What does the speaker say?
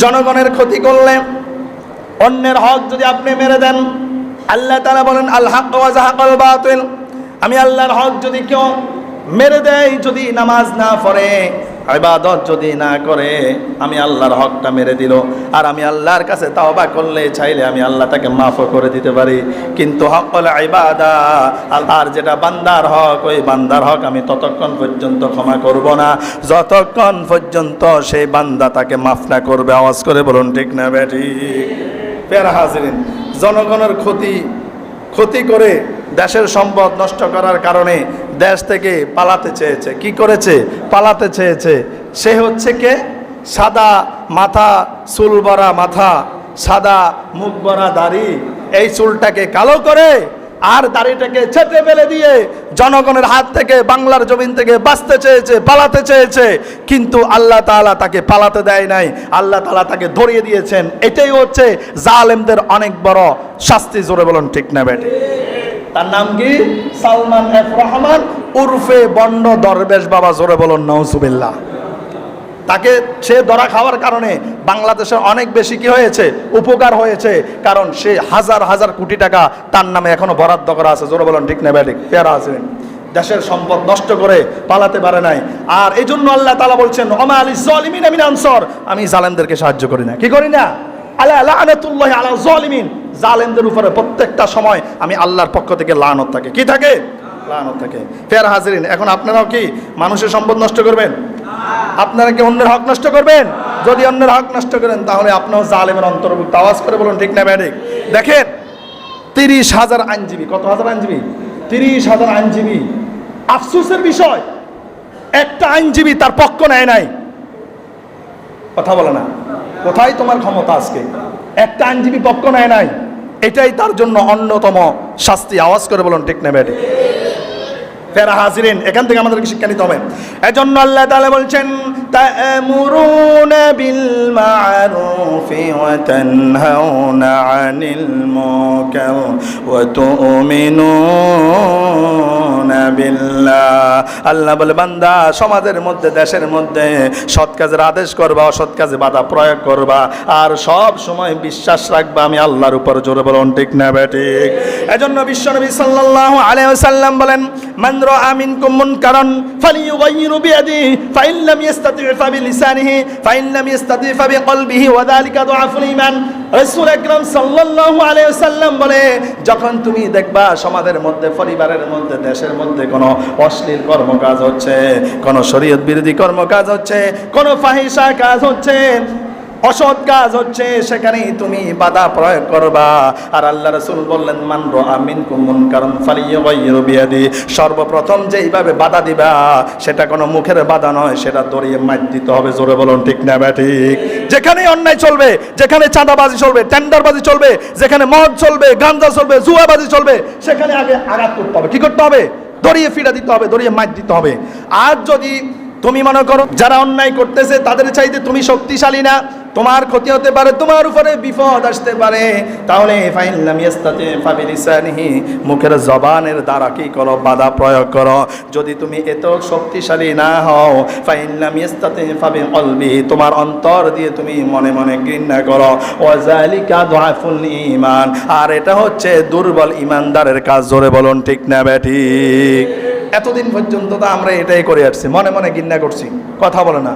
জনগণের ক্ষতি করলে, অন্যের হক যদি আপনি মেরে দেন, আল্লাহ তাআলা বলেন আল হক ওয়া যাহাকাল বাতিল, আমি আল্লাহর হক যদি কেউ মেরে দেয়, যদি নামাজ না পড়ে, ইবাদত যদি না করে, আমি আল্লাহর হকটা মেরে দিল। আর আমি আল্লাহর কাছে তাওবা করলে, চাইলে আমি আল্লাহ তাকে মাফও করে দিতে পারি। কিন্তু হকুল ইবাদা, আল্লাহর যেটা বান্দার হক, ওই বান্দার হক আমি ততক্ষণ পর্যন্ত ক্ষমা করব না যতক্ষণ পর্যন্ত সেই বান্দা তাকে মাফ না করবে। আওয়াজ করে বলুন ঠিক না বেঠিক? প্যারা হাজিরিন, জনগণের ক্ষতি করে দেশের সম্পদ নষ্ট করার কারণে দেশ থেকে পালাতে চেয়েছে। কি করেছে? পালাতে চেয়েছে। সে হচ্ছে কে? সাদা মাথা, চুল ভরা মাথা, সাদা মুখ ভরা দাড়ি, এই চুলটাকে কালো করে আর দাড়িটাকে ছেটে ফেলে দিয়ে জনগণের হাত থেকে, বাংলার জমিন থেকে বাঁচতে চেয়েছে, পালাতে চেয়েছে। কিন্তু আল্লাহ তাআলা তাকে পালাতে দেয় নাই, আল্লাহ তাআলা তাকে ধরিয়ে দিয়েছেন। এটাই হচ্ছে জালেমদের অনেক বড় শাস্তি। জোরে বলুন ঠিক না বেটি? তার নাম কি? সালমান এফ রহমান উরফে বন্ড দরবেশ বাবা। জোরে বলুন নাউজুবিল্লাহ। তাকে সে ধরা খাওয়ার কারণে বাংলাদেশের অনেক বেশি কি হয়েছে? উপকার হয়েছে। কারণ সে হাজার হাজার কোটি টাকা তার নামে এখনো বরাদ্দ করা আছে। জোরে বলুন ঠিক না বেঠিক? পেয়ারা আছে, দেশের সম্পদ নষ্ট করে পালাতে পারে নাই। আর এই জন্য আল্লাহ তাআলা বলছেন ওমা আলিজ জালিমিন মিন আনসার, আমি জালেমদেরকে সাহায্য করি না। কি করি না? আলা লানাতুল্লাহি আলা জালিমিন, জালেমদের উপরে প্রত্যেকটা সময় আমি আল্লাহর পক্ষ থেকে লানত থাকে। কি থাকে? লানত থাকে। ফের হাজিরিন, এখন আপনারাও কি মানুষের সম্পদ নষ্ট করবেন? আপনারা কি অন্যের হক নষ্ট করবেন? যদি অন্যের হক নষ্ট করেন তাহলে আপনিও জালেমের অন্তর্ভুক্ত। আওয়াজ করে বলুন ঠিক না বেঠিক? দেখেন 30,000 আইনজীবী, কত হাজার আইনজীবী? 30,000 আইনজীবী। আফসোসের বিষয়, একটা আইনজীবী তার পক্ষ নেয় নাই। কথা বলে না? কোথায় তোমার ক্ষমতা আজকে? একটা আইনজীবী পক্ষ নেয় নাই, এটাই তার জন্য অন্যতম শাস্তি। আওয়াজ করে বলুন ঠিক না বেঠিক? ফেরা হাজিরিন, এখান থেকে আমাদেরকে শিক্ষা নিতে হবে। এজন্য আল্লাহ তাআলা বলছেন তা'মুরুনা বিল মা'রুফি ওয়া তানহাউনা আনিল মুনকার ওয়া তু'মিনুনা বিল্লাহ। আল্লাহ বলে বান্দা, সমাজের মধ্যে, দেশের মধ্যে সৎ কাজের আদেশ করবা, অসৎ কাজে বাধা প্রয়োগ করবা, আর সব সময় বিশ্বাস রাখবা আমি আল্লাহর উপর। জোরে বলুন ঠিক না বেঠিক? এজন্য বিশ্বনবী সাল্লাল্লাহু আলাইহি ওয়াসাল্লাম বলেন মান রাআ মিনকুম মুনকারান ফালিয়ুগাইয়িরু বিয়াদিহি ফাইন লাম ইস্তাতি' ফাবিলিসানিহি ফাইন লাম ইস্তাতি' ফাবিকলবিহি ওয়া যালিকা দুআফুল ঈমান। রাসূল আকরাম সাল্লাল্লাহু আলাইহি ওয়াসাল্লাম বলে, যখন তুমি দেখবা সমাজের মধ্যে, পরিবারের মধ্যে, দেশের মধ্যে কোনো অশ্লীল কর্মকাজ হচ্ছে, কোনো শরীয়ত বিরোধী কর্মকাজ হচ্ছে, কোনো ফাহিশা কাজ হচ্ছে, অসৎ কাজ হচ্ছে, সেখানেই তুমি বাধা প্রয়োগ করবা। আর আল্লাহ রাসূল বললেন মান রাআ মিনকুম মুনকারান ফালিয়ুগাইয়িরু বিয়াদিহি, সর্বপ্রথম যেইভাবে বাধা দিবা সেটা কোনো মুখের বাধা নয়, সেটা দড়িয়ে মাইর দিতে হবে। জোরে বলুন ঠিক না বেঠিক? যেখানে অন্যায় চলবে, যেখানে চাঁদাবাজি চলবে, টেন্ডারবাজি চলবে, যেখানে মদ চলবে, গাঁজা চলবে, জুয়াবাজি চলবে, সেখানে আগে আঘাত করতে হবে। কি করতে হবে? দড়িয়ে ফিরা দিতে হবে, দড়িয়ে মাইর দিতে হবে। আর যদি তুমি মনে করো যারা অন্যায় করতেছে তাদের চাইতে তুমি শক্তিশালী না, তোমার ক্ষতি হতে পারে, তোমার উপরে বিপদ আসতে পারে, তাহলে ফাইন লাম ইস্তাতি ফাবিলিসানিহি, মুখের জবানের দ্বারা কি করো? বাধা প্রয়োগ করো। যদি তুমি এত শক্তিশালী না হও, ফাইন লাম ইস্তাতি ফাবিকলবিহি, তোমার অন্তর দিয়ে তুমি মনে মনে ঘৃণা করো, ওয়া যালিকা দুআফুল ঈমান, আর এটা হচ্ছে দুর্বল ঈমানদারের কাজ। জোরে বলুন ঠিক না বেঠিক? এতদিন পর্যন্ত তো আমরা এটাই করে আসছি, মনে মনে ঘৃণা করছি। কথা বলে না?